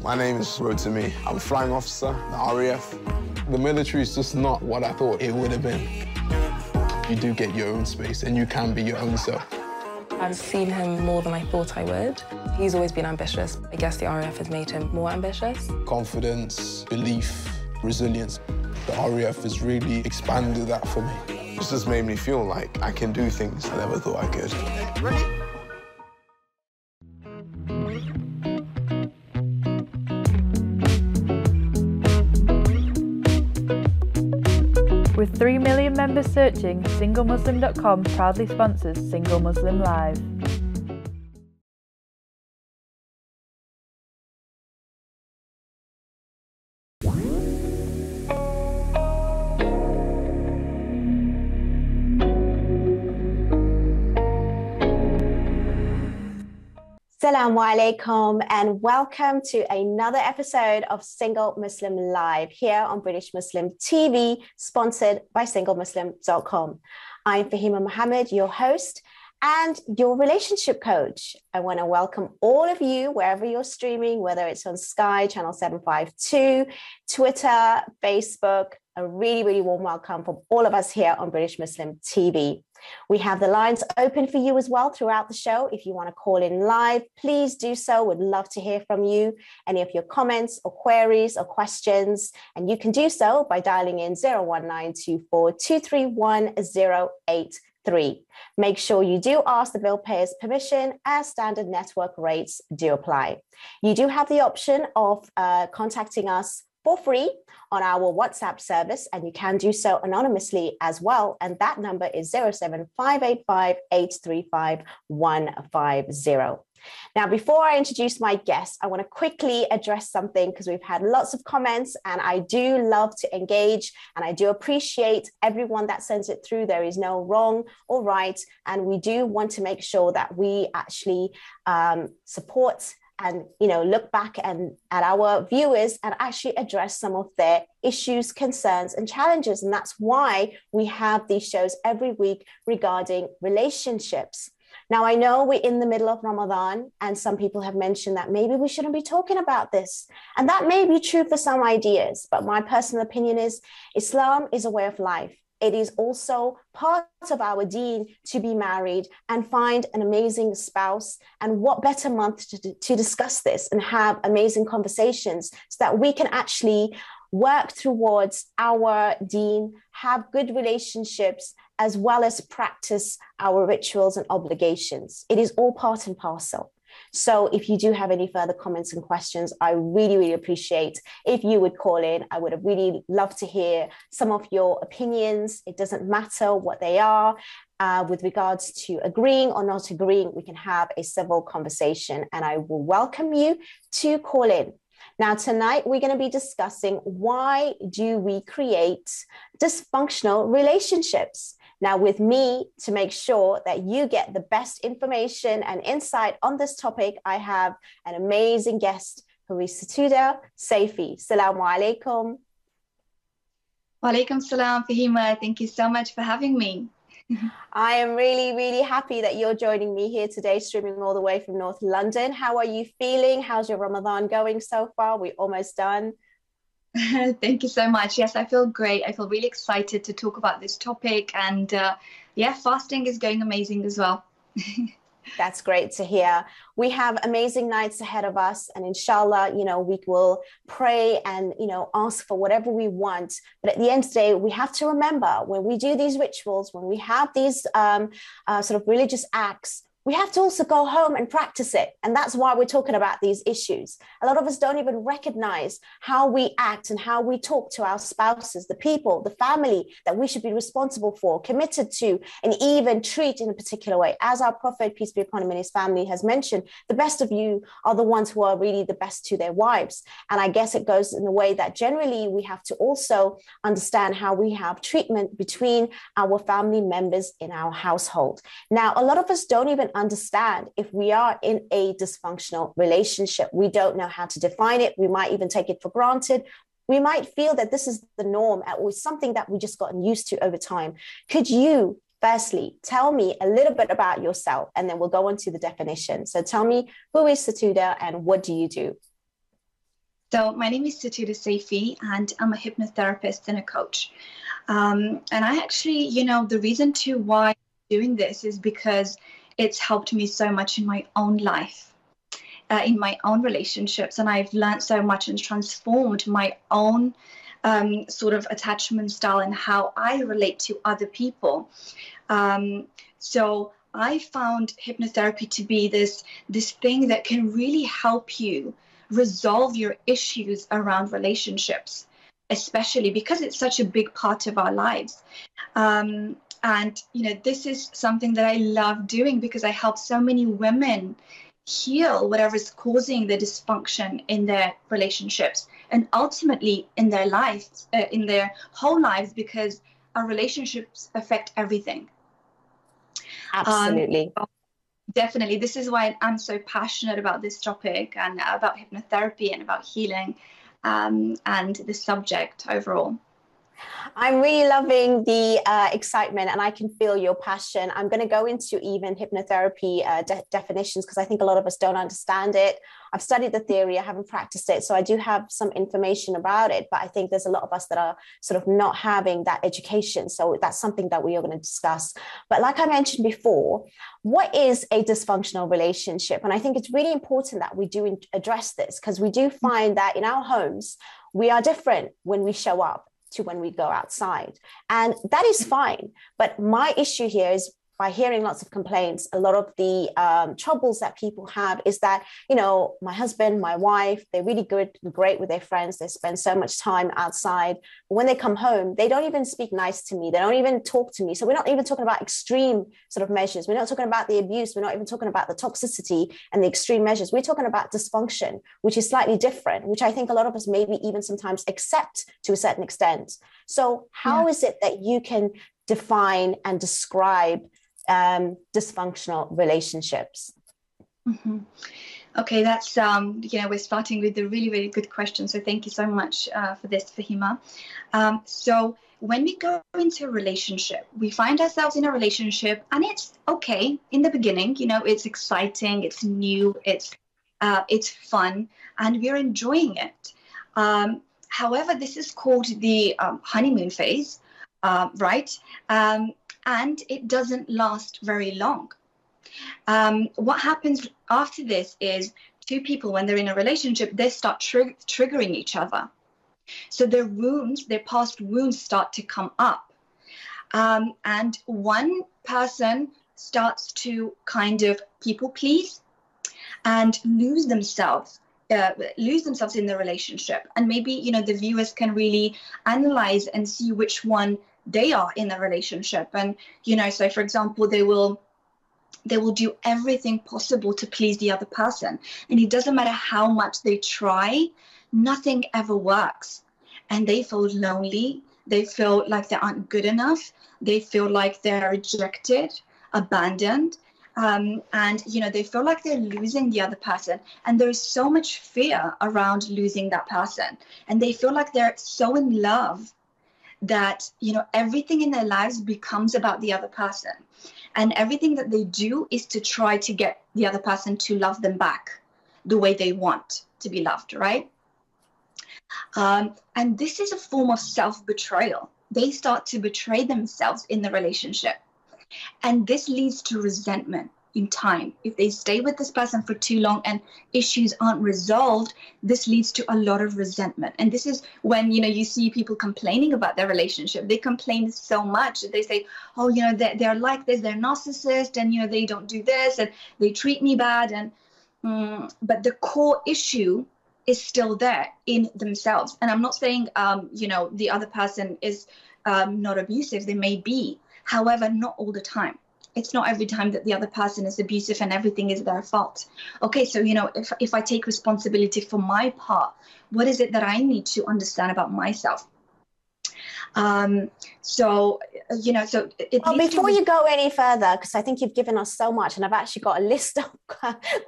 My name is Rotimi. I'm a flying officer, the RAF. The military is just not what I thought it would have been. You do get your own space and you can be your own self. I've seen him more than I thought I would. He's always been ambitious. I guess the RAF has made him more ambitious. Confidence, belief, resilience. The RAF has really expanded that for me. It's just made me feel like I can do things I never thought I could. Ready? With 3 million members searching, SingleMuslim.com proudly sponsors Single Muslim Live. Assalamu alaikum and welcome to another episode of Single Muslim Live here on British Muslim TV, sponsored by SingleMuslim.com. I'm Fahima Mohammed, your host and your relationship coach. I want to welcome all of you wherever you're streaming, whether it's on Sky, Channel 752, Twitter, Facebook. A really, really warm welcome from all of us here on British Muslim TV. We have the lines open for you as well throughout the show. If you want to call in live, please do so. We'd love to hear from you, any of your comments or queries or questions. And you can do so by dialing in 01924 231 083. Make sure you do ask the bill payer's permission, as standard network rates do apply. You do have the option of contacting us for free on our WhatsApp service, and you can do so anonymously as well. And that number is 07585 835 150. Now, before I introduce my guest, I want to quickly address something because we've had lots of comments and I do love to engage and I do appreciate everyone that sends it through. There is no wrong or right. And we do want to make sure that we actually support and, look back at our viewers and actually address some of their issues, concerns, and challenges. And that's why we have these shows every week regarding relationships. Now, I know we're in the middle of Ramadan, and some people have mentioned that maybe we shouldn't be talking about this. And that may be true for some ideas, but my personal opinion is Islam is a way of life. It is also part of our deen to be married and find an amazing spouse. And what better month to discuss this and have amazing conversations so that we can actually work towards our deen, have good relationships, as well as practice our rituals and obligations. It is all part and parcel. So if you do have any further comments and questions, I really, really appreciate if you would call in. I would have really loved to hear some of your opinions. It doesn't matter what they are. With regards to agreeing or not agreeing, we can have a civil conversation, and I will welcome you to call in. Now, tonight, we're going to be discussing why do we create dysfunctional relationships? Now, with me, to make sure that you get the best information and insight on this topic, I have an amazing guest, who is Sotoda Saifi. Assalamu alaikum. Wa alaikum salam, Fahima. Thank you so much for having me. I am really, really happy that you're joining me here today, streaming all the way from North London. How are you feeling? How's your Ramadan going so far? We're almost done. Thank you so much. Yes, I feel great. I feel really excited to talk about this topic. And fasting is going amazing as well. That's great to hear. We have amazing nights ahead of us. And inshallah, we will pray and, ask for whatever we want. But at the end of the day, we have to remember when we do these rituals, when we have these sort of religious acts, we have to also go home and practice it. And that's why we're talking about these issues. A lot of us don't even recognize how we act and how we talk to our spouses, the people, the family that we should be responsible for, committed to, and even treat in a particular way. As our Prophet, peace be upon him, and his family has mentioned, the best of you are the ones who are really the best to their wives. And I guess it goes in the way that generally we have to also understand how we have treatment between our family members in our household. Now, a lot of us don't even understand if we are in a dysfunctional relationship. We don't know how to define it. We might even take it for granted. We might feel that this is the norm or something that we just gotten used to over time. Could you firstly tell me a little bit about yourself, and then we'll go on to the definition. So tell me, who is Sotoda and what do you do? So my name is Sotoda Saifi, and I'm a hypnotherapist and a coach. And I actually, the reason to why I'm doing this is because it's helped me so much in my own life, in my own relationships. And I've learned so much and transformed my own sort of attachment style and how I relate to other people. So I found hypnotherapy to be this thing that can really help you resolve your issues around relationships, especially because it's such a big part of our lives. And, this is something that I love doing because I help so many women heal whatever's causing the dysfunction in their relationships and ultimately in their lives, in their whole lives, because our relationships affect everything. Absolutely. Definitely. This is why I'm so passionate about this topic and about hypnotherapy and about healing and the subject overall. I'm really loving the excitement, and I can feel your passion. I'm going to go into even hypnotherapy definitions because I think a lot of us don't understand it. I've studied the theory, I haven't practiced it, so I do have some information about it, but I think there's a lot of us that are sort of not having that education. So that's something that we are going to discuss. But like I mentioned before, what is a dysfunctional relationship? And I think it's really important that we do address this, because we do find that in our homes, we are different when we show up to when we go outside. And that is fine. But my issue here is, by hearing lots of complaints, a lot of the troubles that people have is that, my husband, my wife, they're really good and great with their friends. They spend so much time outside. But when they come home, they don't even speak nice to me. They don't even talk to me. So we're not even talking about extreme sort of measures. We're not talking about the abuse. We're not even talking about the toxicity and the extreme measures. We're talking about dysfunction, which is slightly different, which I think a lot of us maybe even sometimes accept to a certain extent. So how is it that you can define and describe dysfunctional relationships? Mm-hmm. Okay, that's we're starting with a really, really good question. So thank you so much for this, Fahima. So when we go into a relationship, we find ourselves in a relationship, and it's okay in the beginning. It's exciting, it's new, it's fun, and we're enjoying it. However, this is called the honeymoon phase, right? And it doesn't last very long. What happens after this is two people, when they're in a relationship, they start triggering each other. So their past wounds start to come up. And one person starts to kind of people please and lose themselves in the relationship. And maybe, the viewers can really analyze and see which one they are in a relationship. And so for example, they will do everything possible to please the other person, and it doesn't matter how much they try, nothing ever works, and they feel lonely, they feel like they aren't good enough, they feel like they're rejected, abandoned, and they feel like they're losing the other person, and there is so much fear around losing that person, and they feel like they're so in love that everything in their lives becomes about the other person, and everything that they do is to try to get the other person to love them back the way they want to be loved, right? And this is a form of self-betrayal. They start to betray themselves in the relationship, and this leads to resentment in time. If they stay with this person for too long and issues aren't resolved, this leads to a lot of resentment. And this is when, you see people complaining about their relationship. They complain so much. They say, oh, they're like this, they're narcissist, and, they don't do this, and they treat me bad. And but the core issue is still there in themselves. And I'm not saying, the other person is not abusive. They may be. However, not all the time. It's not every time that the other person is abusive and everything is their fault. Okay, so, if I take responsibility for my part, what is it that I need to understand about myself? So, so well, before you go any further, because I think you've given us so much, and I've actually got a list of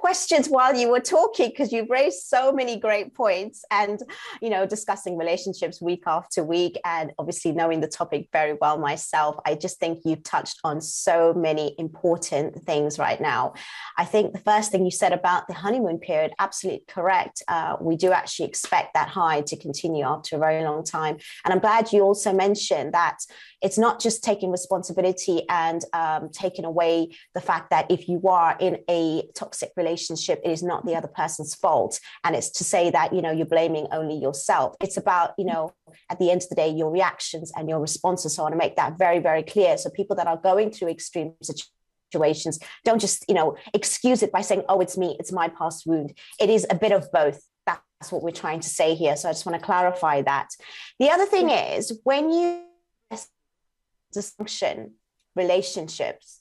questions while you were talking, because you've raised so many great points, and, discussing relationships week after week, and obviously knowing the topic very well myself, I just think you touched on so many important things right now. I think the first thing you said about the honeymoon period, absolutely correct. We do actually expect that high to continue after a very long time. And I'm glad you also mentioned that it's not just taking responsibility and taking away the fact that if you are in a toxic relationship, it is not the other person's fault. And it's to say that, you're blaming only yourself. It's about, at the end of the day, your reactions and your responses. So I want to make that very, very clear. So people that are going through extreme situations, don't just, excuse it by saying, oh, it's me, it's my past wound. It is a bit of both. That's what we're trying to say here. So I just want to clarify that. The other thing is, when you dysfunction relationships,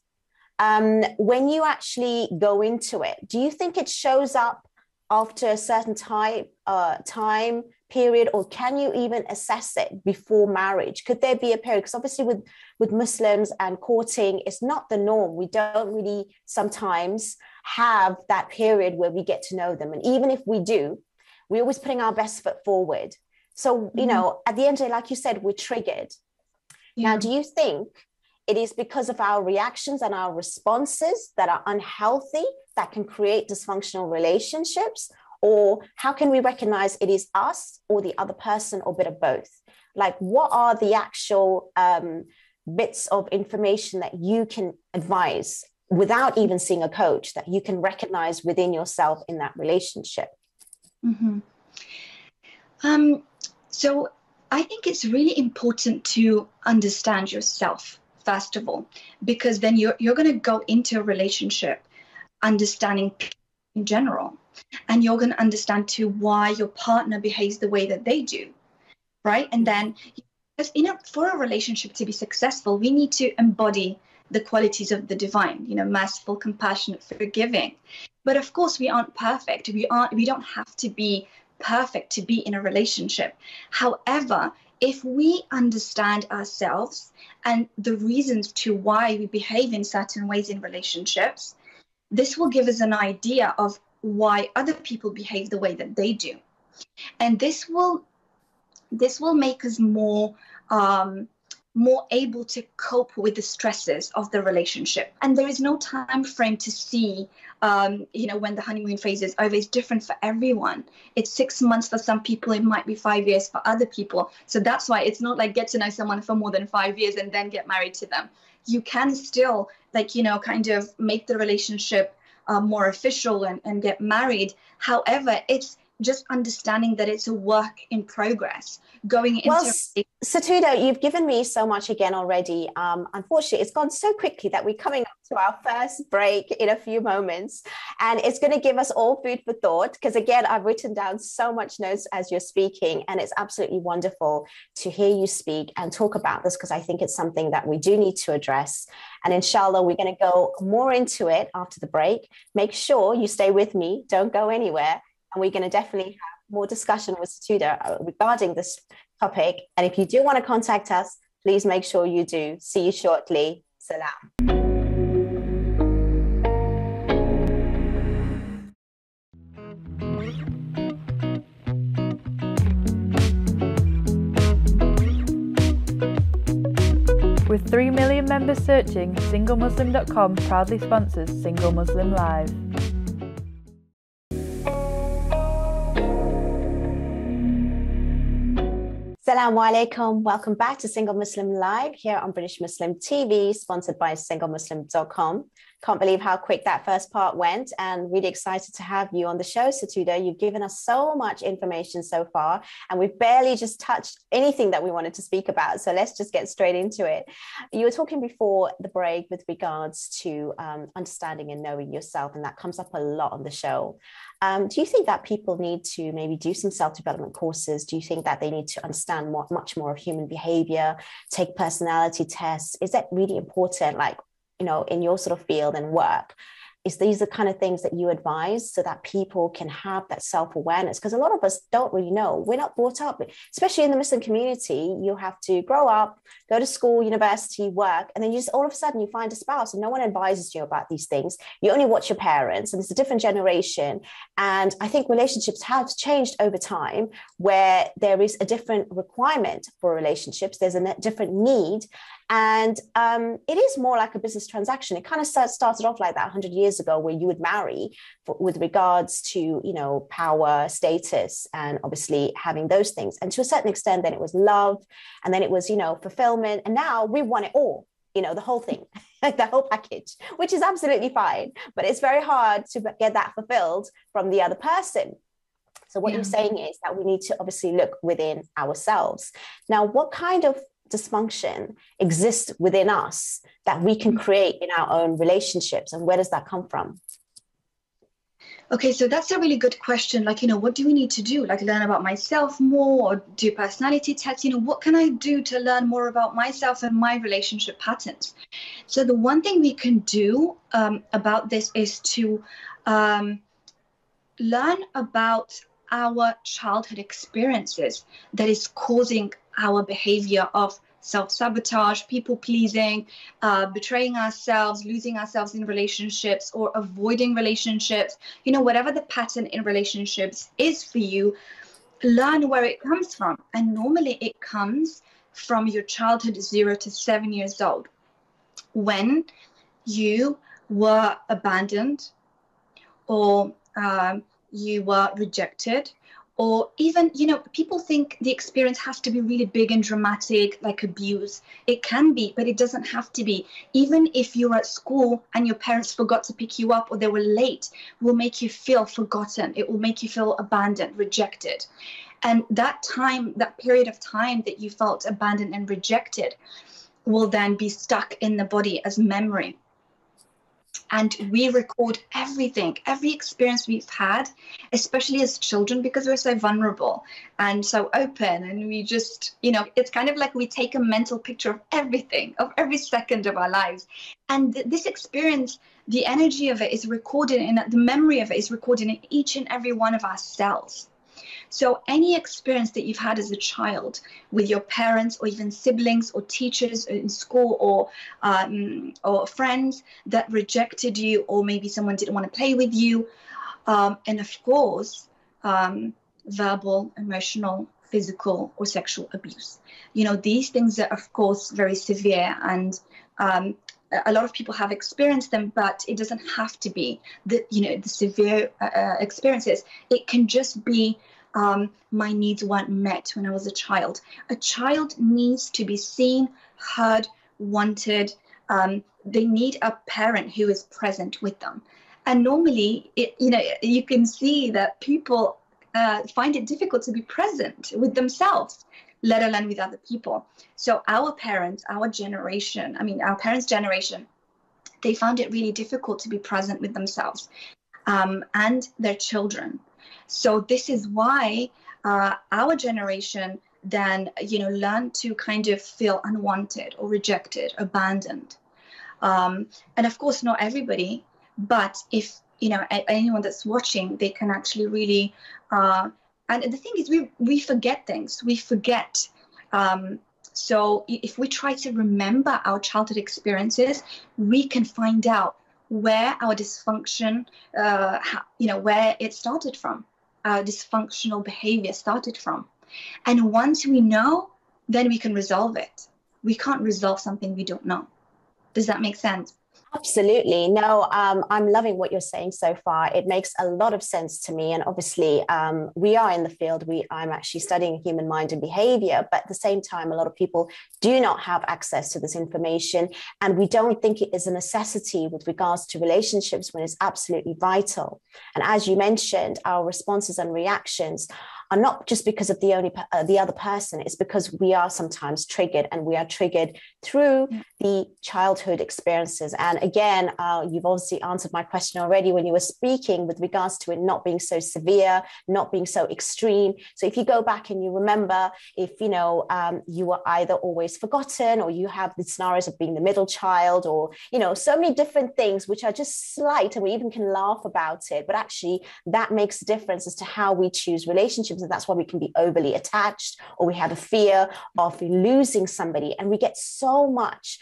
when you actually go into it, do you think it shows up after a certain time period, or can you even assess it before marriage? Could there be a period? Because obviously with Muslims and courting, it's not the norm. We don't really sometimes have that period where we get to know them. And even if we do, we're always putting our best foot forward. So, at the end of it, like you said, we're triggered. Yeah. Now, do you think it is because of our reactions and our responses that are unhealthy that can create dysfunctional relationships? Or how can we recognize it is us or the other person, or a bit of both? Like, what are the actual bits of information that you can advise without even seeing a coach, that you can recognize within yourself in that relationship? Mm-hmm. So I think it's really important to understand yourself, first of all, because then you're going to go into a relationship understanding in general, and you're going to understand too why your partner behaves the way that they do, right? And then, for a relationship to be successful, we need to embody the qualities of the divine, merciful, compassionate, forgiving. But of course, we aren't perfect. We don't have to be perfect to be in a relationship. However, if we understand ourselves and the reasons to why we behave in certain ways in relationships, this will give us an idea of why other people behave the way that they do. And this will make us more able to cope with the stresses of the relationship. And there is no time frame to see, when the honeymoon phase is over. It's different for everyone. It's 6 months for some people. It might be 5 years for other people. So that's why it's not like get to know someone for more than 5 years and then get married to them. You can still kind of make the relationship more official and get married. However, it's just understanding that it's a work in progress. Going into Sotoda, you've given me so much again already. Unfortunately, it's gone so quickly that we're coming up to our first break in a few moments, and it's going to give us all food for thought, because again, I've written down so much notes as you're speaking, and it's absolutely wonderful to hear you speak and talk about this, because I think it's something that we do need to address. And inshallah, we're going to go more into it after the break. Make sure you stay with me, don't go anywhere, and we're going to definitely have more discussion with Sotoda regarding this topic. And if you do want to contact us, please make sure you do. See you shortly. Salam. With 3 million members searching, SingleMuslim.com proudly sponsors Single Muslim Live. Assalamu alaikum. Welcome back to Single Muslim Live here on British Muslim TV, sponsored by SingleMuslim.com. Can't believe how quick that first part went, and really excited to have you on the show, Sotoda. You've given us so much information so far, and we've barely just touched anything that we wanted to speak about. So let's just get straight into it. You were talking before the break with regards to understanding and knowing yourself, and that comes up a lot on the show. Do you think that people need to maybe do some self-development courses? Do you think that they need to understand much more of human behavior, take personality tests? Is that really important, like, in your sort of field and work? is these the kind of things that you advise so that people can have that self-awareness? Because a lot of us don't really know. We're not brought up, especially in the Muslim community. You have to grow up, go to school, university, work, and then you just all of a sudden you find a spouse and no one advises you about these things. You only watch your parents, and it's a different generation. And I think relationships have changed over time, where there is a different requirement for relationships. There's a different need. And it is more like a business transaction. It kind of started off like that 100 years ago, where you would marry with regards to, power, status, and obviously having those things. And to a certain extent, then it was love, and then it was, fulfillment. And now we want it all, the whole thing, the whole package, which is absolutely fine. But it's very hard to get that fulfilled from the other person. So what you're saying is that we need to obviously look within ourselves. Now, what kind of dysfunction exists within us that we can create in our own relationships, and where does that come from? Okay, so that's a really good question. Like, what do we need to do? Like, learn about myself more, or do personality tests? What can I do to learn more about myself and my relationship patterns? So the one thing we can do about this is to learn about our childhood experiences that is causing our behavior of self-sabotage, people-pleasing, betraying ourselves, losing ourselves in relationships, or avoiding relationships. Whatever the pattern in relationships is for you, learn where it comes from. And normally it comes from your childhood 0 to 7 years old, when you were abandoned, or you were rejected, or even, people think the experience has to be really big and dramatic, like abuse. It can be, but it doesn't have to be. Even if you're at school and your parents forgot to pick you up, or they were late, will make you feel forgotten. It will make you feel abandoned, rejected. And that time, that period of time that you felt abandoned and rejected, will then be stuck in the body as memory. And we record everything, every experience we've had, especially as children, because we're so vulnerable and so open. And we just, it's kind of like we take a mental picture of everything, of every second of our lives. And this experience, the energy of it is recorded, and the memory of it is recorded in each and every one of our cells. So any experience that you've had as a child with your parents, or even siblings, or teachers in school, or friends that rejected you, or maybe someone didn't want to play with you, and of course, verbal, emotional, physical, or sexual abuse. These things are, of course, very severe, and a lot of people have experienced them, but it doesn't have to be the severe experiences. It can just be my needs weren't met when I was a child. A child needs to be seen, heard, wanted. They need a parent who is present with them. And normally, you can see that people find it difficult to be present with themselves, let alone with other people. So our parents, our generation, our parents' generation, they found it really difficult to be present with themselves and their children. So this is why our generation then, learned to kind of feel unwanted or rejected, abandoned. And of course, not everybody, but if, anyone that's watching, they can actually really, and the thing is, we forget things, we forget. So if we try to remember our childhood experiences, we can find out where our dysfunction, where it started from. Our dysfunctional behavior started from. And once we know, then we can resolve it. We can't resolve something we don't know. Does that make sense? Absolutely. No, I'm loving what you're saying so far. It makes a lot of sense to me. And obviously, we are in the field. I'm actually studying human mind and behavior. But at the same time, a lot of people do not have access to this information. And we don't think it is a necessity with regards to relationships, when it's absolutely vital. And as you mentioned, our responses and reactions are not just because of the other person. It's because we are sometimes triggered, and we are triggered through the childhood experiences. And again, you've obviously answered my question already when you were speaking with regards to it not being so severe, not being so extreme. So if you go back and you remember, if you were either always forgotten, or you have the scenarios of being the middle child, or so many different things which are just slight, and we even can laugh about it, but actually that makes a difference as to how we choose relationships. And that's why we can be overly attached, or we have a fear of losing somebody. And we get so much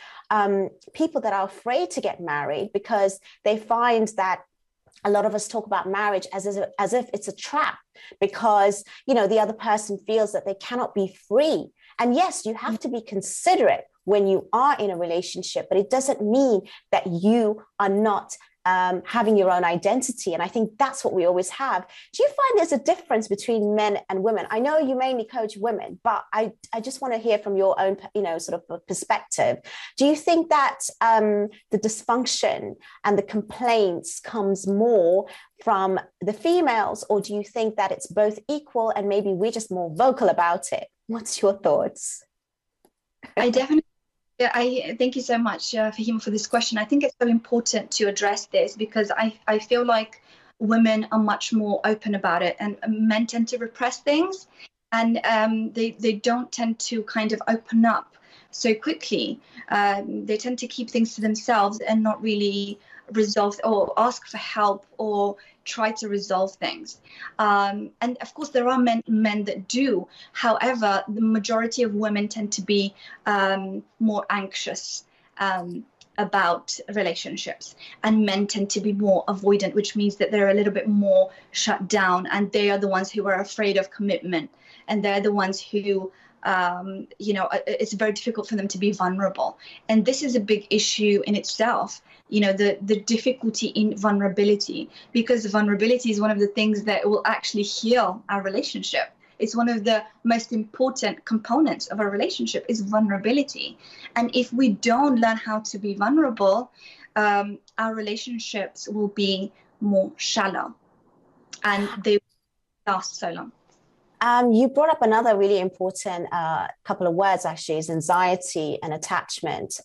people that are afraid to get married because they find that a lot of us talk about marriage as if it's a trap, because the other person feels that they cannot be free. And yes, you have to be considerate when you are in a relationship, but it doesn't mean that you are not having your own identity. And I think that's what we always have. Do you find there's a difference between men and women? I know you mainly coach women, but I just want to hear from your own, sort of perspective. Do you think that the dysfunction and the complaints comes more from the females, or do you think that it's both equal and maybe we're just more vocal about it? What's your thoughts? I definitely I thank you so much, Fahima, for this question. I think it's so important to address this because I feel like women are much more open about it, and men tend to repress things, and they don't tend to kind of open up so quickly. They tend to keep things to themselves and not really resolve or ask for help or try to resolve things. And of course, there are men that do. However, the majority of women tend to be more anxious about relationships, and men tend to be more avoidant, which means that they're a little bit more shut down, and they are the ones who are afraid of commitment, and they're the ones who it's very difficult for them to be vulnerable. And this is a big issue in itself, the difficulty in vulnerability, because vulnerability is one of the things that will actually heal our relationship. It's one of the most important components of a relationship is vulnerability. And if we don't learn how to be vulnerable, our relationships will be more shallow, and they will last so long. You brought up another really important couple of words, actually, is anxiety and attachment.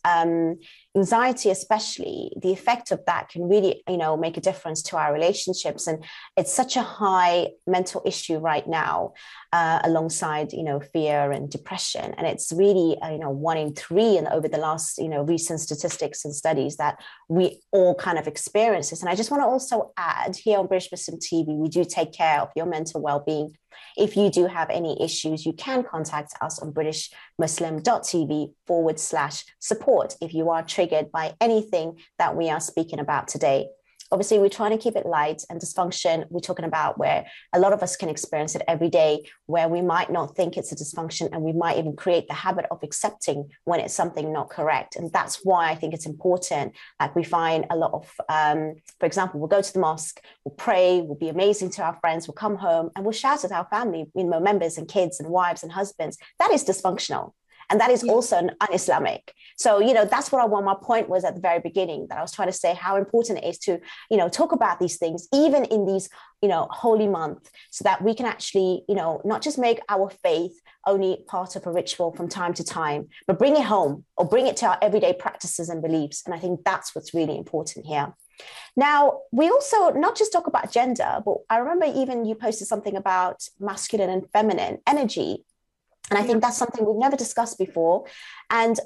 Anxiety, especially, the effect of that can really, make a difference to our relationships. And it's such a high mental issue right now, alongside, fear and depression. And it's really, 1 in 3, and over the last, recent statistics and studies that we all kind of experience this. And I just want to also add, here on British Muslim TV, we do take care of your mental well-being. If you do have any issues, you can contact us on BritishMuslim.tv/support if you are triggered by anything that we are speaking about today. Obviously, we're trying to keep it light, and dysfunction, we're talking about where a lot of us can experience it every day, where we might not think it's a dysfunction, and we might even create the habit of accepting when it's something not correct. And that's why I think it's important. Like, we find a lot of, for example, we'll go to the mosque, we'll pray, we'll be amazing to our friends, we'll come home and we'll shout at our family, members and kids and wives and husbands. That is dysfunctional. And that is also un-Islamic. So, that's what my point was at the very beginning, that I was trying to say how important it is to, talk about these things, even in these, holy month, so that we can actually, not just make our faith only part of a ritual from time to time, but bring it home or bring it to our everyday practices and beliefs. And I think that's what's really important here. Now, we also not just talk about gender, but I remember even you posted something about masculine and feminine energy. And I think that's something we've never discussed before. And,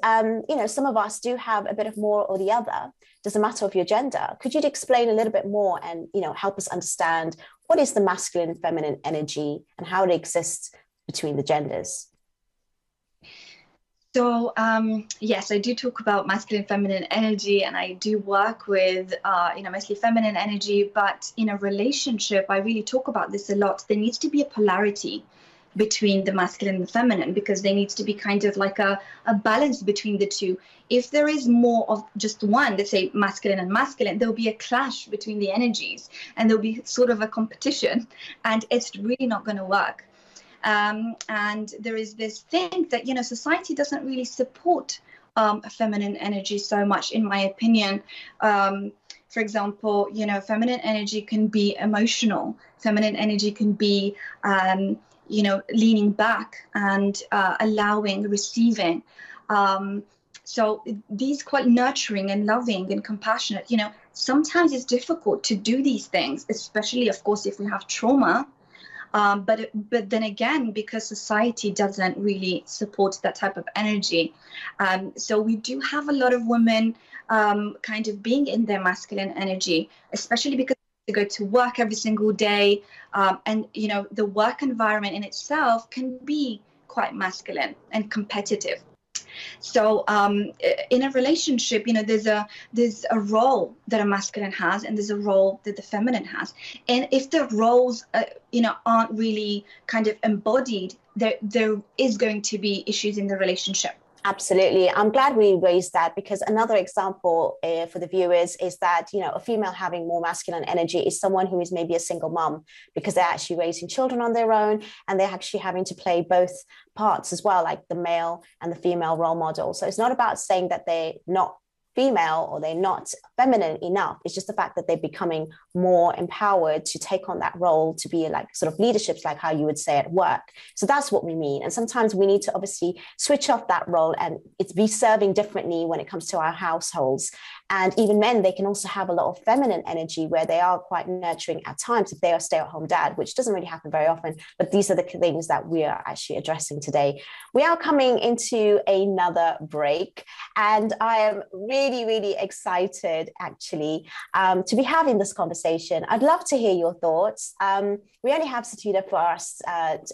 some of us do have a bit of more or the other. Doesn't matter of your gender. Could you explain a little bit more and, help us understand what is the masculine and feminine energy and how it exists between the genders? So, yes, I do talk about masculine and feminine energy, and I do work with, mostly feminine energy. But in a relationship, I really talk about this a lot. There needs to be a polarity between the masculine and the feminine, because there needs to be kind of like a balance between the two. If there is more of just one, let's say masculine and masculine, there'll be a clash between the energies, and there'll be sort of a competition, and it's really not going to work. And there is this thing that, society doesn't really support feminine energy so much, in my opinion. For example, feminine energy can be emotional. Feminine energy can be leaning back and allowing, receiving. So these quite nurturing and loving and compassionate, sometimes it's difficult to do these things, especially, of course, if we have trauma. But then again, because society doesn't really support that type of energy. So we do have a lot of women kind of being in their masculine energy, especially because they go to work every single day. And, the work environment in itself can be quite masculine and competitive. So in a relationship, there's a role that a masculine has, and there's a role that the feminine has. And if the roles, aren't really kind of embodied, there is going to be issues in the relationship. Absolutely. I'm glad we raised that, because another example for the viewers is that, a female having more masculine energy is someone who is maybe a single mom, because they're actually raising children on their own, and they're actually having to play both parts as well, like the male and the female role model. So it's not about saying that they're not female or they're not feminine enough. It's just the fact that they're becoming more empowered to take on that role, to be like sort of leaderships, like how you would say at work. So that's what we mean. And sometimes we need to obviously switch off that role, and it's be serving differently when it comes to our households. And even men, they can also have a lot of feminine energy where they are quite nurturing at times if they are a stay-at-home dad, which doesn't really happen very often. But these are the things that we are actually addressing today. We are coming into another break, and I am really, really excited actually to be having this conversation. I'd love to hear your thoughts. We only have Sotoda for us,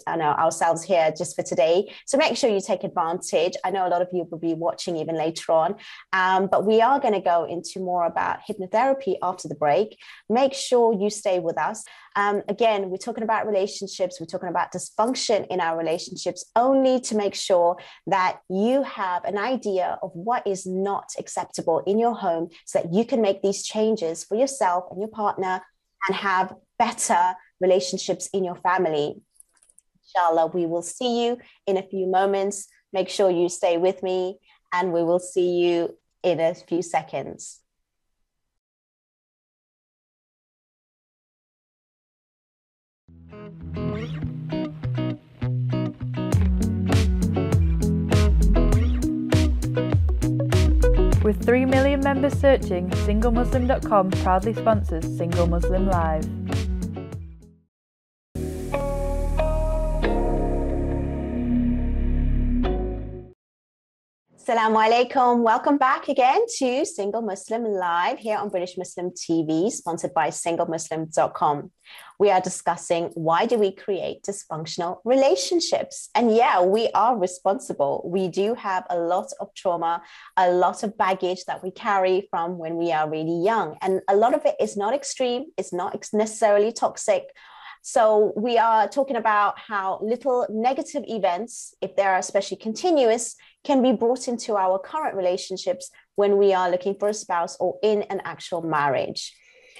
ourselves here just for today. So make sure you take advantage. I know a lot of you will be watching even later on, but we are going to go into more about hypnotherapy after the break. Make sure you stay with us. Again, we're talking about relationships. We're talking about dysfunction in our relationships, only to make sure that you have an idea of what is not acceptable in your home, so that you can make these changes for yourself and your partner and have better relationships in your family. Inshallah, we will see you in a few moments. Make sure you stay with me, and we will see you in a few seconds. With 3 million members searching, SingleMuslim.com proudly sponsors Single Muslim Live. Assalamu alaikum. Welcome back again to Single Muslim Live here on British Muslim TV, sponsored by SingleMuslim.com. We are discussing, why do we create dysfunctional relationships? And yeah, we are responsible. We do have a lot of trauma, a lot of baggage that we carry from when we are really young. And a lot of it is not extreme. It's not necessarily toxic. So we are talking about how little negative events, if they are especially continuous, can be brought into our current relationships when we are looking for a spouse or in an actual marriage.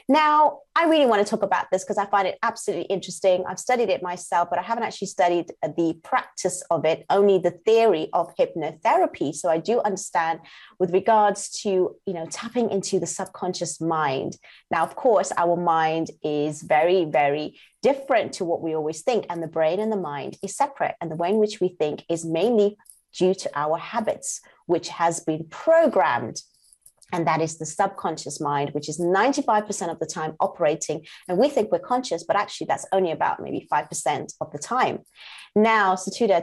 Now, I really want to talk about this because I find it absolutely interesting. I've studied it myself, but I haven't actually studied the practice of it, only the theory of hypnotherapy. So I do understand with regards to, tapping into the subconscious mind. Now, of course, our mind is very, very different to what we always think. And the brain and the mind is separate. And the way in which we think is mainly due to our habits, which has been programmed. And that is the subconscious mind, which is 95% of the time operating. And we think we're conscious, but actually that's only about maybe 5% of the time. Now, Sotoda,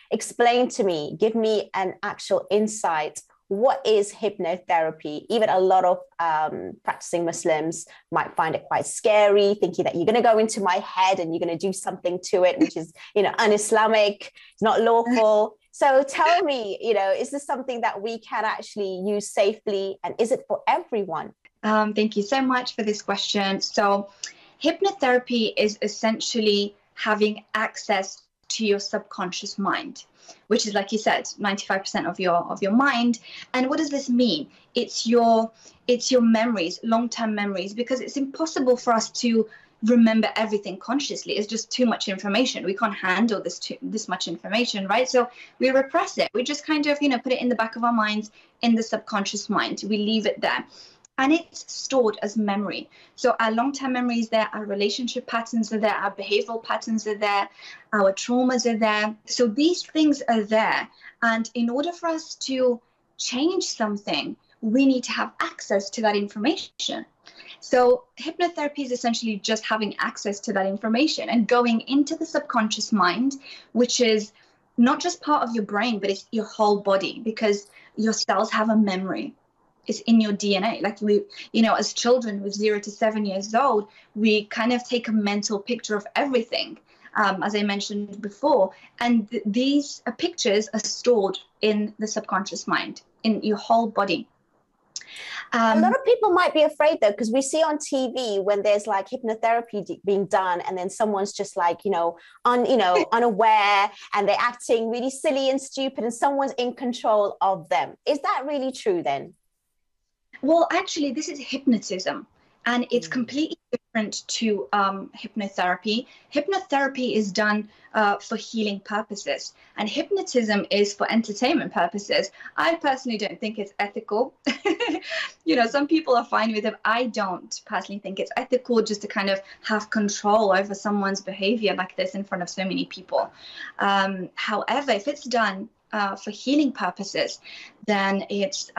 explain to me, give me an actual insight. What is hypnotherapy? Even a lot of practicing Muslims might find it quite scary, thinking that you're going to go into my head and you're going to do something to it, which is, un-Islamic, it's not lawful. So tell me, is this something that we can actually use safely, and is it for everyone? Thank you so much for this question. So hypnotherapy is essentially having access to your subconscious mind, which is, like you said, 95% of your mind. And what does this mean? It's your memories, long-term memories, because it's impossible for us to remember everything consciously. It's just too much information. We can't handle this much information, right? So we repress it. We just kind of, put it in the back of our minds, in the subconscious mind. We leave it there. and it's stored as memory. So our long-term memory is there, our relationship patterns are there, our behavioral patterns are there, our traumas are there. So these things are there. And in order for us to change something, we need to have access to that information. So hypnotherapy is essentially just having access to that information and going into the subconscious mind, which is not just part of your brain, but it's your whole body, because your cells have a memory. It's in your DNA. Like we, as children with 0 to 7 years old, we kind of take a mental picture of everything, as I mentioned before. And these pictures are stored in the subconscious mind, in your whole body. A lot of people might be afraid though, because we see on TV when there's like hypnotherapy being done, and then someone's just like, unaware, and they're acting really silly and stupid, and someone's in control of them. Is that really true then? Well, actually, this is hypnotism, and it's completely different to hypnotherapy. Hypnotherapy is done for healing purposes, and hypnotism is for entertainment purposes. I personally don't think it's ethical. Some people are fine with it. I don't personally think it's ethical just to kind of have control over someone's behavior like this in front of so many people. However, if it's done for healing purposes, then it's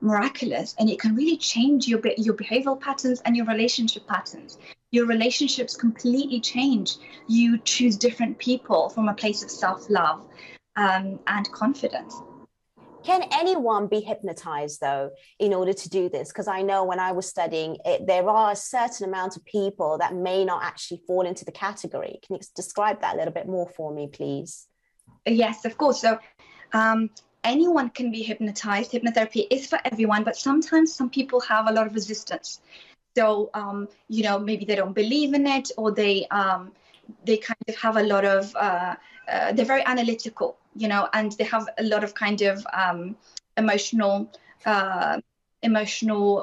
miraculous, and it can really change your behavioral patterns and your relationship patterns. Your relationships completely change. You choose different people from a place of self-love and confidence. Can anyone be hypnotized though in order to do this? Because I know when I was studying it, there are a certain amount of people that may not actually fall into the category. Can you describe that a little bit more for me, please? Yes, of course. So anyone can be hypnotized. Hypnotherapy is for everyone, but sometimes some people have a lot of resistance. So, maybe they don't believe in it, or they kind of have a lot of, they're very analytical, and they have a lot of kind of emotional,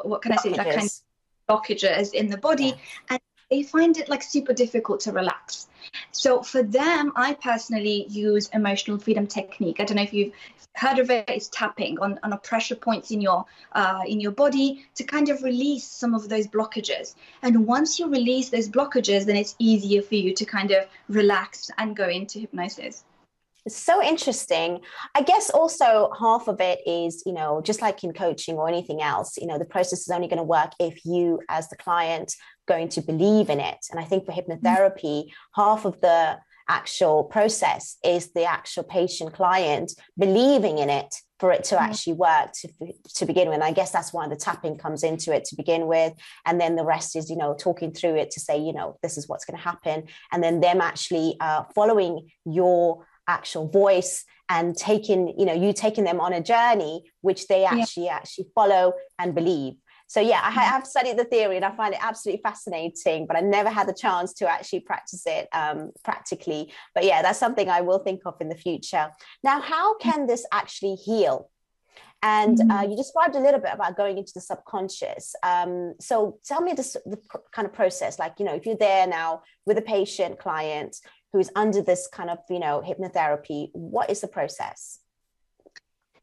what can I say, like kind of blockages in the body, and they find it like super difficult to relax. So for them, I personally use emotional freedom technique. I don't know if you've heard of it. It's tapping on a pressure points in your body to kind of release some of those blockages. And once you release those blockages, then it's easier for you to kind of relax and go into hypnosis. It's so interesting. I guess also half of it is, just like in coaching or anything else, the process is only going to work if you as the client going to believe in it. And I think for hypnotherapy, half of the actual process is the actual patient client believing in it for it to actually work to begin with. And I guess that's why the tapping comes into it to begin with. And then the rest is, talking through it to say, this is what's going to happen. And then them actually following your actual voice and taking them on a journey, which they actually follow and believe. So yeah, I have studied the theory and I find it absolutely fascinating, but I never had the chance to actually practice it practically. But yeah, that's something I will think of in the future. Now, how can this actually heal? And you described a little bit about going into the subconscious. So tell me the kind of process, like, if you're there now with a patient client who's under this kind of, hypnotherapy, what is the process?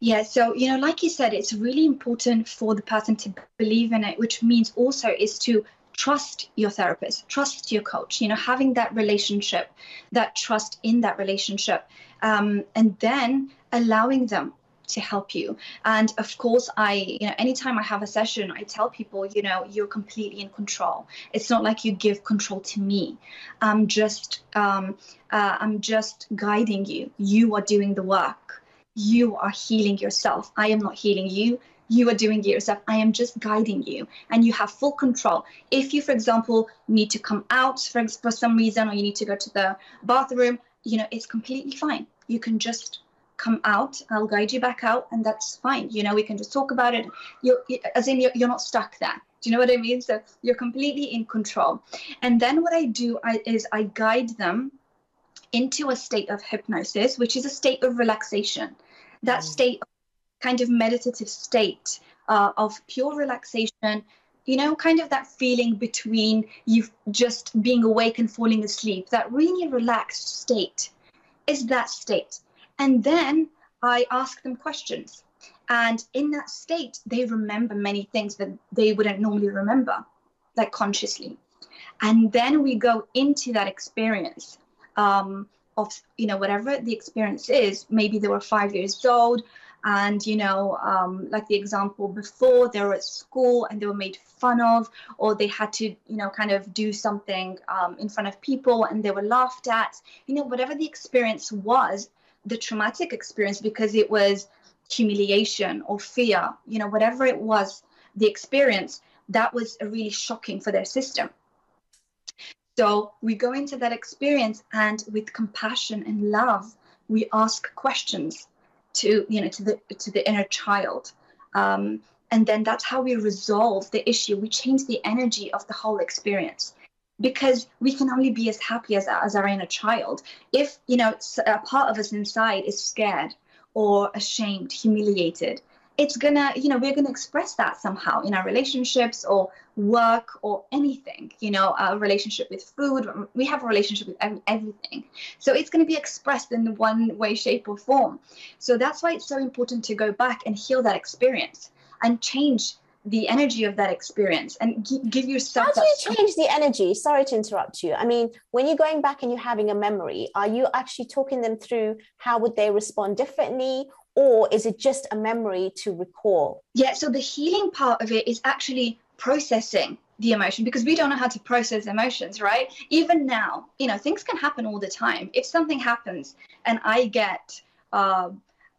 Yeah, so, like you said, it's really important for the person to believe in it, which means also is to trust your therapist, trust your coach, having that relationship, that trust in that relationship, and then allowing them to help you. And of course, anytime I have a session, I tell people, you're completely in control. It's not like you give control to me. I'm just guiding you. You are doing the work. You are healing yourself. I am not healing you. You are doing it yourself. I am just guiding you, and you have full control. If you, for example, need to come out for some reason, or you need to go to the bathroom, it's completely fine. You can just come out. I'll guide you back out, and that's fine. We can just talk about it. You're not stuck there. Do you know what I mean? So you're completely in control. And then what I do is I guide them into a state of hypnosis, which is a state of relaxation. That state, kind of meditative state of pure relaxation, kind of that feeling between you just being awake and falling asleep, that really relaxed state is that state. And then I ask them questions. And in that state, they remember many things that they wouldn't normally remember, like consciously. And then we go into that experience of, whatever the experience is. Maybe they were 5 years old, and, like the example before, they were at school and they were made fun of, or they had to, kind of do something in front of people and they were laughed at, whatever the experience was, the traumatic experience, because it was humiliation or fear, whatever it was, the experience, that was really shocking for their system. So we go into that experience, and with compassion and love, we ask questions to the inner child, and then that's how we resolve the issue. We change the energy of the whole experience, because we can only be as happy as our inner child. If a part of us inside is scared or ashamed, humiliated, it's gonna, we're gonna express that somehow in our relationships or work or anything, a relationship with food. We have a relationship with everything. So it's going to be expressed in one way, shape or form. So that's why it's so important to go back and heal that experience and change the energy of that experience and give yourself. How do you change the energy? Sorry to interrupt you. I mean, when you're going back and you're having a memory, are you actually talking them through how would they respond differently? Or is it just a memory to recall? Yeah, so the healing part of it is actually processing the emotion, because we don't know how to process emotions, right? Even now, things can happen all the time. If something happens and I get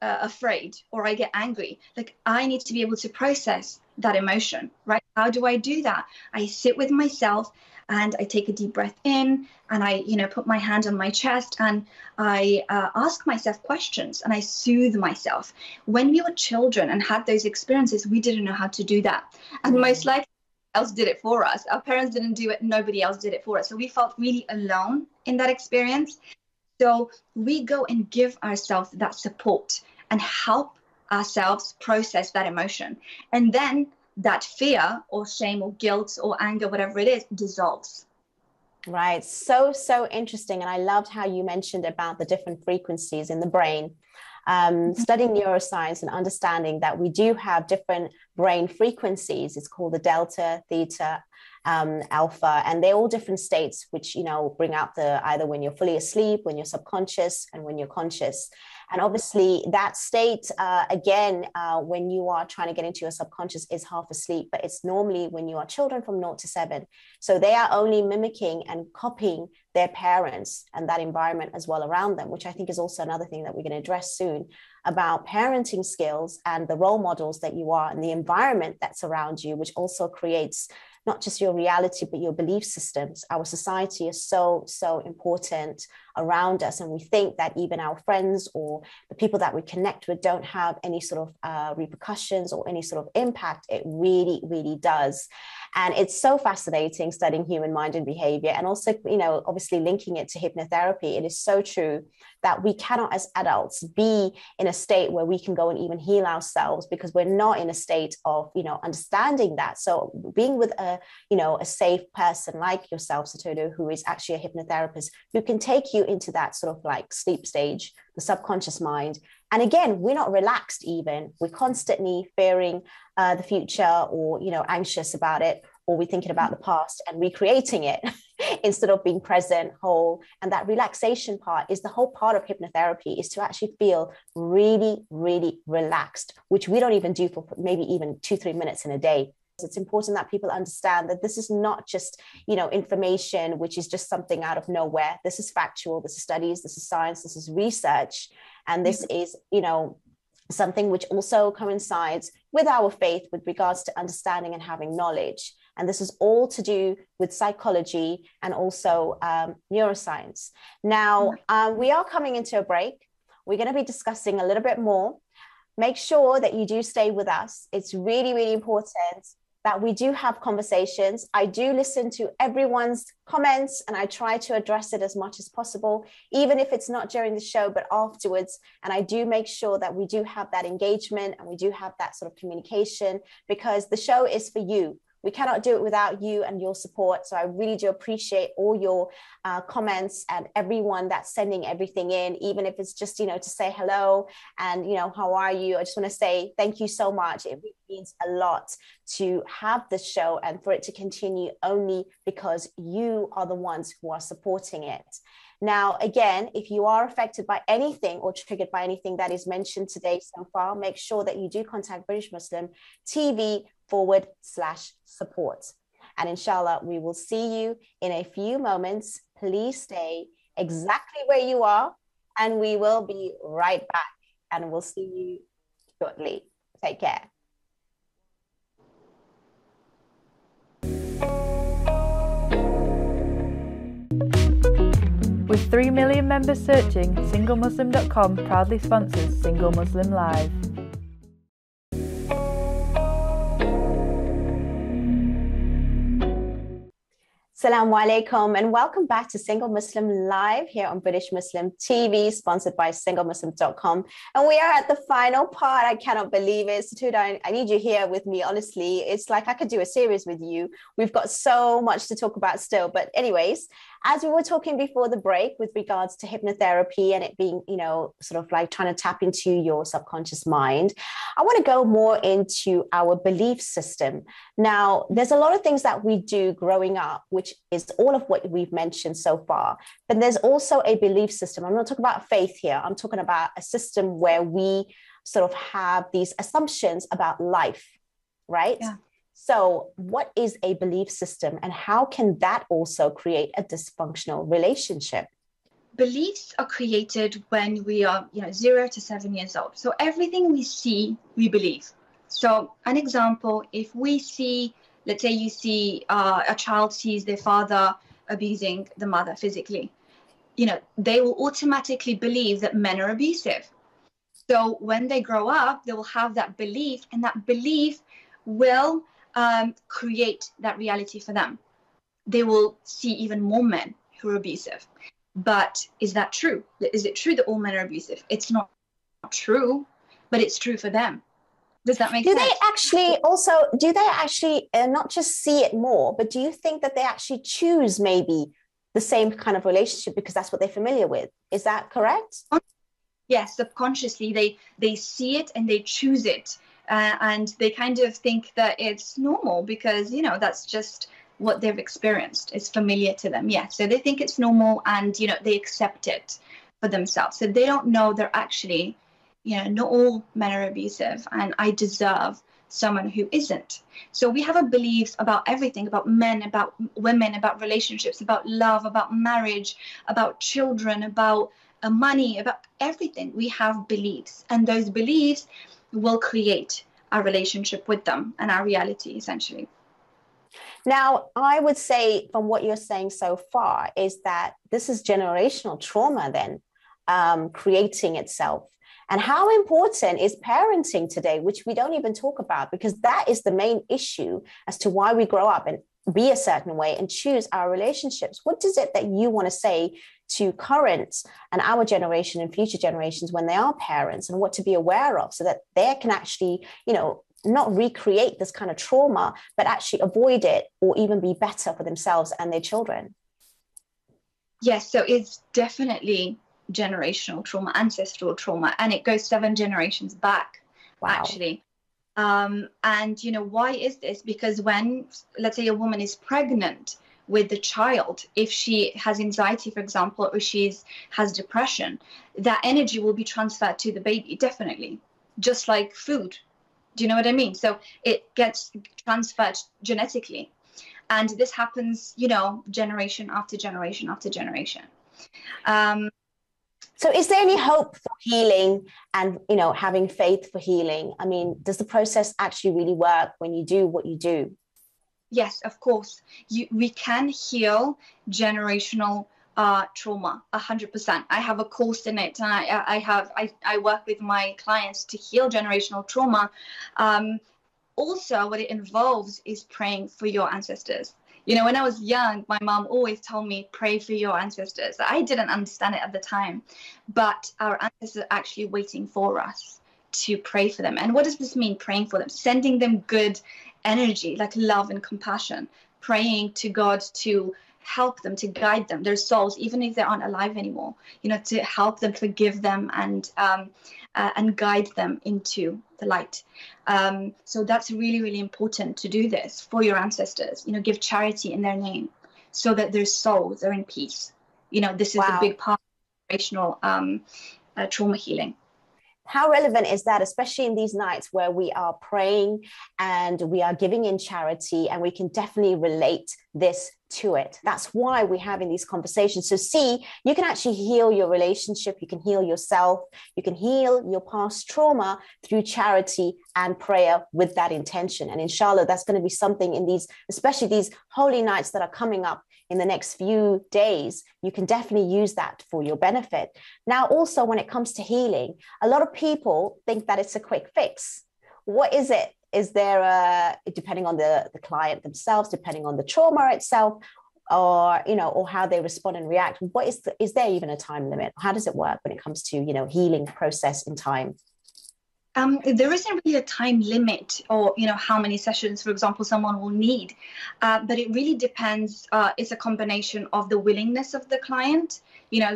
afraid or I get angry, like, I need to be able to process that emotion, right? How do I do that? I sit with myself and I take a deep breath in, and I, put my hand on my chest, and I ask myself questions, and I soothe myself. When we were children and had those experiences, we didn't know how to do that. And most likely else did it for us. Our parents didn't do it. Nobody else did it for us. So we felt really alone in that experience. So we go and give ourselves that support and help ourselves process that emotion. And then that fear or shame or guilt or anger, whatever it is, dissolves. Right. So interesting. And I loved how you mentioned about the different frequencies in the brain. Studying neuroscience and understanding that we do have different brain frequencies. It's called the delta, theta, alpha, and they're all different states, which, bring out either when you're fully asleep, when you're subconscious, and when you're conscious. And obviously that state, again, when you are trying to get into your subconscious, is half asleep, but it's normally when you are children from 0 to 7. So they are only mimicking and copying their parents and that environment as well around them, which I think is also another thing that we're going to address soon, about parenting skills and the role models that you are and the environment that's around you, which also creates not just your reality, but your belief systems. Our society is so important around us. And we think that even our friends or the people that we connect with don't have any sort of repercussions or any sort of impact. It really, really does. And it's so fascinating studying human mind and behavior. And also, obviously linking it to hypnotherapy. It is so true that we cannot, as adults, be in a state where we can go and even heal ourselves, because we're not in a state of, understanding that. So being with a safe person like yourself, Sotoda, who is actually a hypnotherapist, who can take you into that sort of like sleep stage, the subconscious mind. And again, we're not relaxed even. We're constantly fearing the future, or, anxious about it, or we're thinking about the past and recreating it instead of being present, whole. And that relaxation part is the whole part of hypnotherapy, is to actually feel really, really relaxed, which we don't even do for maybe even 2-3 minutes in a day. It's important that people understand that this is not just, information, which is just something out of nowhere. This is factual, this is studies, this is science, this is research. And this is, something which also coincides with our faith with regards to understanding and having knowledge. And this is all to do with psychology and also neuroscience. Now, we are coming into a break. We're going to be discussing a little bit more. Make sure that you do stay with us. It's really, really important that we do have conversations. I do listen to everyone's comments and I try to address it as much as possible, even if it's not during the show, but afterwards. And I do make sure that we do have that engagement and we do have that sort of communication, because the show is for you. We cannot do it without you and your support. So I really do appreciate all your comments and everyone that's sending everything in, even if it's just, to say hello and, how are you? I just want to say thank you so much. It really means a lot to have this show and for it to continue only because you are the ones who are supporting it. Now, again, if you are affected by anything or triggered by anything that is mentioned today so far, make sure that you do contact British Muslim TV/support. And inshallah, we will see you in a few moments. Please stay exactly where you are, and we will be right back. And we'll see you shortly. Take care. With 3 million members searching, SingleMuslim.com proudly sponsors Single Muslim Live. Assalamu alaikum and welcome back to Single Muslim Live here on British Muslim TV, sponsored by SingleMuslim.com. And we are at the final part. I cannot believe it. Sotoda, I need you here with me, honestly. It's like I could do a series with you. We've got so much to talk about still. But anyways, as we were talking before the break with regards to hypnotherapy and it being, sort of like trying to tap into your subconscious mind, I want to go more into our belief system. Now, there's a lot of things that we do growing up, which is all of what we've mentioned so far. But there's also a belief system. I'm not talking about faith here. I'm talking about a system where we sort of have these assumptions about life, right? Yeah. So what is a belief system and how can that also create a dysfunctional relationship? Beliefs are created when we are 0 to 7 years old. So everything we see, we believe. So an example, if we see, let's say you see a child sees their father abusing the mother physically, they will automatically believe that men are abusive. So when they grow up, they will have that belief, and that belief will create that reality for them. They will see even more men who are abusive. But is that true? Is it true that all men are abusive? It's not true, but it's true for them. Does that make sense? Do they actually not just see it more, but do you think that they actually choose maybe the same kind of relationship because that's what they're familiar with? Is that correct? Yes, subconsciously they see it and they choose it. And they kind of think that it's normal because, that's just what they've experienced. It's familiar to them. Yeah. So they think it's normal and, they accept it for themselves. So they don't know they're actually, not all men are abusive and I deserve someone who isn't. So we have a beliefs about everything, about men, about women, about relationships, about love, about marriage, about children, about money, about everything. We have beliefs, and those beliefs will create our relationship with them and our reality, essentially. Now, I would say from what you're saying so far is that this is generational trauma then creating itself. And how important is parenting today, which we don't even talk about, because that is the main issue as to why we grow up and be a certain way and choose our relationships. What is it that you want to say to current and our generation and future generations when they are parents, and what to be aware of so that they can actually, not recreate this kind of trauma, but actually avoid it or even be better for themselves and their children? Yes, so it's definitely generational trauma, ancestral trauma, and it goes 7 generations back. Wow. Actually. And why is this? Because when, let's say, a woman is pregnant with the child, if she has anxiety, for example, or has depression, that energy will be transferred to the baby, definitely, just like food. Do you know what I mean? So it gets transferred genetically, and this happens, generation after generation after generation. So is there any hope for healing and, having faith for healing? I mean, does the process actually really work when you do what you do? Yes, of course. We can heal generational trauma 100%. I have a course in it, and I work with my clients to heal generational trauma. Also, what it involves is praying for your ancestors. When I was young, my mom always told me, pray for your ancestors. I didn't understand it at the time, but our ancestors are actually waiting for us to pray for them. And what does this mean, praying for them? Sending them good energy, like love and compassion, praying to God to help them, to guide them, their souls, even if they aren't alive anymore, to help them, forgive them, and guide them into the light. So that's really, really important to do this for your ancestors, give charity in their name so that their souls are in peace. This is a big part of generational trauma healing. How relevant is that, especially in these nights where we are praying and we are giving in charity, and we can definitely relate this to it. That's why we're having these conversations. So see, you can actually heal your relationship, you can heal yourself, you can heal your past trauma through charity and prayer with that intention. And inshallah, that's going to be something in these, especially these holy nights that are coming up in the next few days. You can definitely use that for your benefit. Now, also, when it comes to healing, a lot of people think that it's a quick fix. What is it? Is there depending on the client themselves, depending on the trauma itself, or how they respond and react, is there even a time limit? How does it work when it comes to, healing process in time? There isn't really a time limit or, how many sessions, for example, someone will need. But it really depends. It's a combination of the willingness of the client,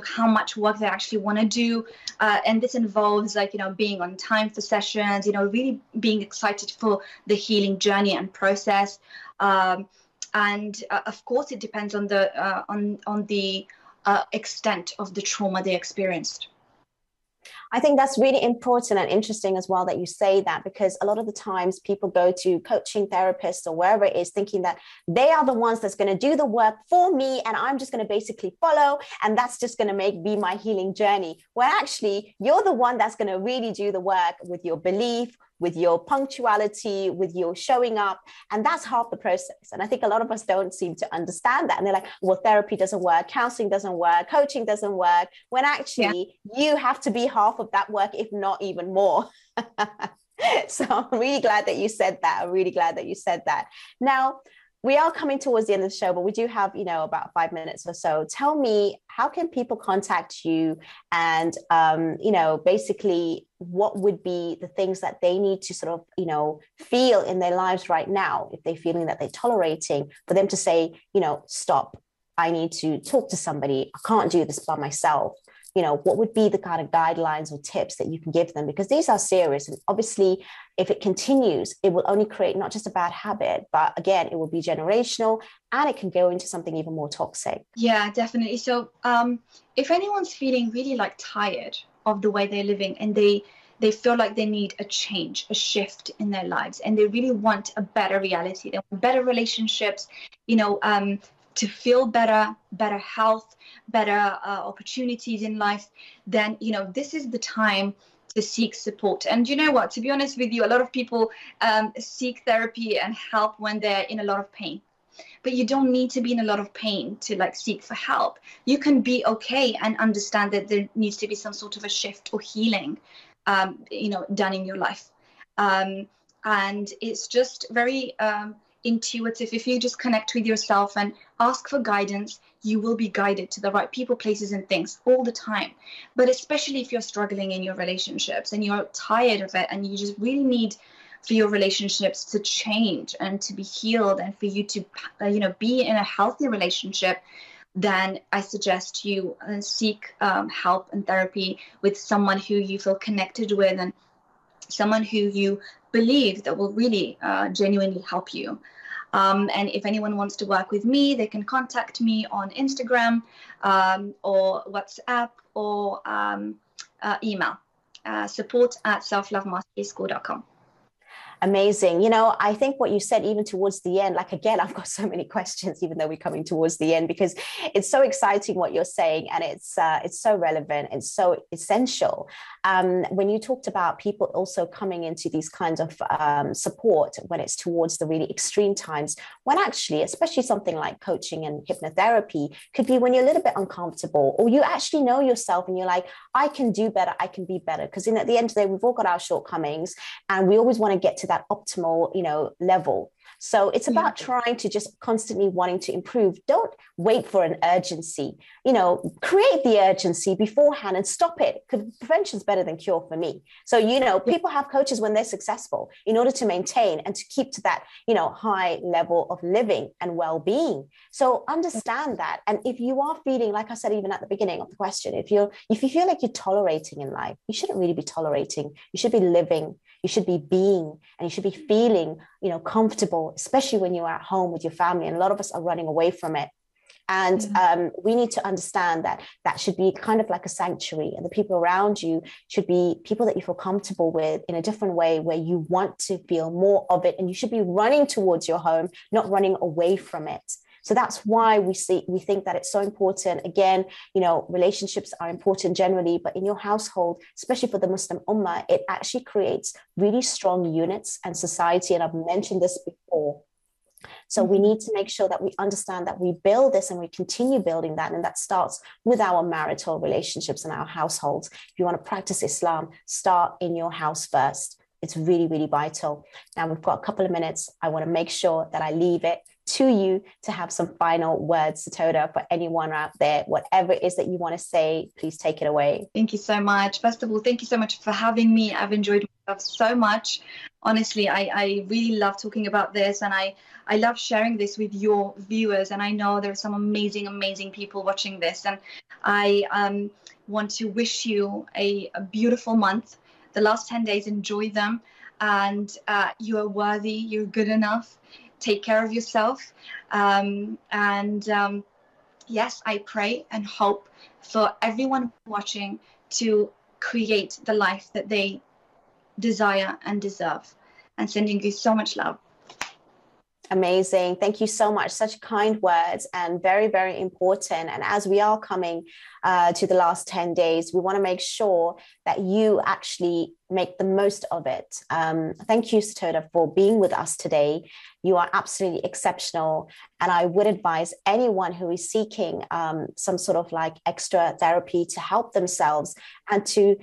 how much work they actually want to do. And this involves being on time for sessions, really being excited for the healing journey and process. And of course, it depends on the extent of the trauma they experienced. I think that's really important and interesting as well that you say that, because a lot of the times people go to coaching therapists or wherever it is thinking that they are the ones that's going to do the work for me and I'm just going to basically follow, and that's just going to be my healing journey, where actually you're the one that's going to really do the work with your belief, with your punctuality, with your showing up. And that's half the process. And I think a lot of us don't seem to understand that. And they're like, well, therapy doesn't work, counseling doesn't work, coaching doesn't work, when actually you have to be half of that work, if not even more. So I'm really glad that you said that. I'm really glad that you said that. Now, we are coming towards the end of the show, but we do have, about 5 minutes or so. Tell me, how can people contact you? And, basically, what would be the things that they need to sort of, feel in their lives right now, if they're feeling that they're tolerating, for them to say, stop, I need to talk to somebody. I can't do this by myself. What would be the kind of guidelines or tips that you can give them? Because these are serious. And obviously, if it continues, it will only create not just a bad habit, but again, it will be generational and it can go into something even more toxic. Yeah, definitely. So if anyone's feeling really tired of the way they're living and they feel like they need a change, a shift in their lives, and they really want a better reality, they want better relationships, to feel better health, better opportunities in life, then, this is the time to seek support. And you know what, to be honest with you, a lot of people seek therapy and help when they're in a lot of pain. But you don't need to be in a lot of pain to seek for help. You can be okay and understand that there needs to be some sort of a shift or healing, done in your life. And it's just very intuitive. If you just connect with yourself and ask for guidance, you will be guided to the right people, places, and things all the time. But especially if you're struggling in your relationships and you're tired of it and you just really need for your relationships to change and to be healed and for you to be in a healthy relationship, then I suggest you seek help and therapy with someone who you feel connected with and someone who you believe that will really genuinely help you. And if anyone wants to work with me, they can contact me on Instagram or WhatsApp or email, support@selflovemasteryschool.com. Amazing. I think what you said, even towards the end, again, I've got so many questions, even though we're coming towards the end, because it's so exciting what you're saying. And it's so relevant. It's so essential. When you talked about people also coming into these kinds of support when it's towards the really extreme times, when actually, especially something like coaching and hypnotherapy could be when you're a little bit uncomfortable, or you actually know yourself and you're like, I can do better. I can be better. Because at the end of the day, we've all got our shortcomings and we always want to get to that optimal, level. So it's about trying to just constantly wanting to improve. Don't wait for an urgency, create the urgency beforehand and stop it, because prevention is better than cure for me. So, people have coaches when they're successful in order to maintain and to keep to that, high level of living and well-being. So understand that. And if you are feeling, like I said, even at the beginning of the question, if you feel like you're tolerating in life, you shouldn't really be tolerating. You should be living, you should be being, and you should be feeling, comfortable, especially when you're at home with your family. And a lot of us are running away from it. And we need to understand that that should be kind of like a sanctuary, and the people around you should be people that you feel comfortable with in a different way, where you want to feel more of it, and you should be running towards your home, not running away from it. So that's why we think that it's so important. Again, relationships are important generally, but in your household, especially for the Muslim Ummah, it actually creates really strong units and society. And I've mentioned this before. So we need to make sure that we understand that we build this and we continue building that. And that starts with our marital relationships and our households. If you want to practice Islam, start in your house first. It's really, really vital. Now we've got a couple of minutes. I want to make sure that I leave it to you to have some final words, Sotoda, for anyone out there. Whatever it is that you want to say, please take it away. Thank you so much. First of all, thank you so much for having me. I've enjoyed myself so much. Honestly, I really love talking about this, and I love sharing this with your viewers. And I know there are some amazing, amazing people watching this. And I want to wish you a beautiful month. The last 10 days, enjoy them. And you are worthy. You're good enough. Take care of yourself. Yes, I pray and hope for everyone watching to create the life that they desire and deserve. And sending you so much love. Amazing. Thank you so much. Such kind words, and very, very important. And as we are coming to the last 10 days, we want to make sure that you actually make the most of it. Thank you, Sotoda, for being with us today. You are absolutely exceptional. And I would advise anyone who is seeking some sort of like extra therapy to help themselves and to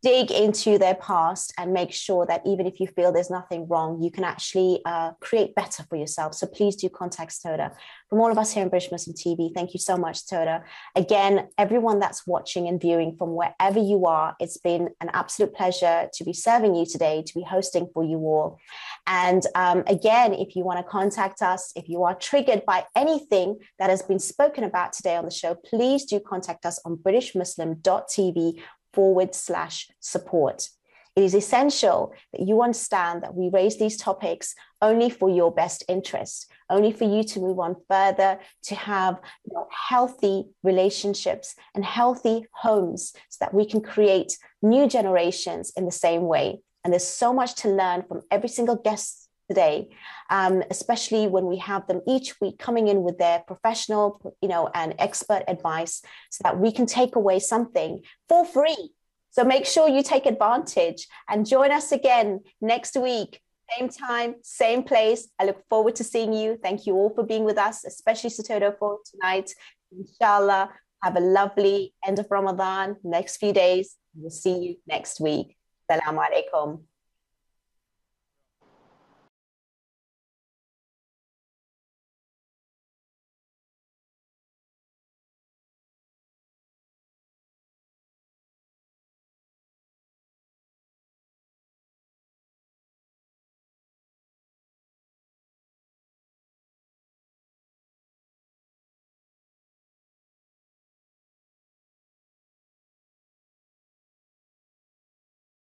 dig into their past and make sure that even if you feel there's nothing wrong, you can actually create better for yourself. So please do contact Sotoda. From all of us here in British Muslim TV, thank you so much, Sotoda. Again, everyone that's watching and viewing from wherever you are, it's been an absolute pleasure to be serving you today, to be hosting for you all. And again, if you want to contact us, if you are triggered by anything that has been spoken about today on the show, please do contact us on BritishMuslim.tv/support. It is essential that you understand that we raise these topics only for your best interest, only for you to move on further, to have healthy relationships and healthy homes so that we can create new generations in the same way. And there's so much to learn from every single guest today, especially when we have them each week coming in with their professional, and expert advice so that we can take away something for free. So make sure you take advantage and join us again next week, same time, same place. I look forward to seeing you. Thank you all for being with us, especially Sotoda for tonight. Inshallah, have a lovely end of Ramadan, next few days. We'll see you next week. Assalamu alaikum.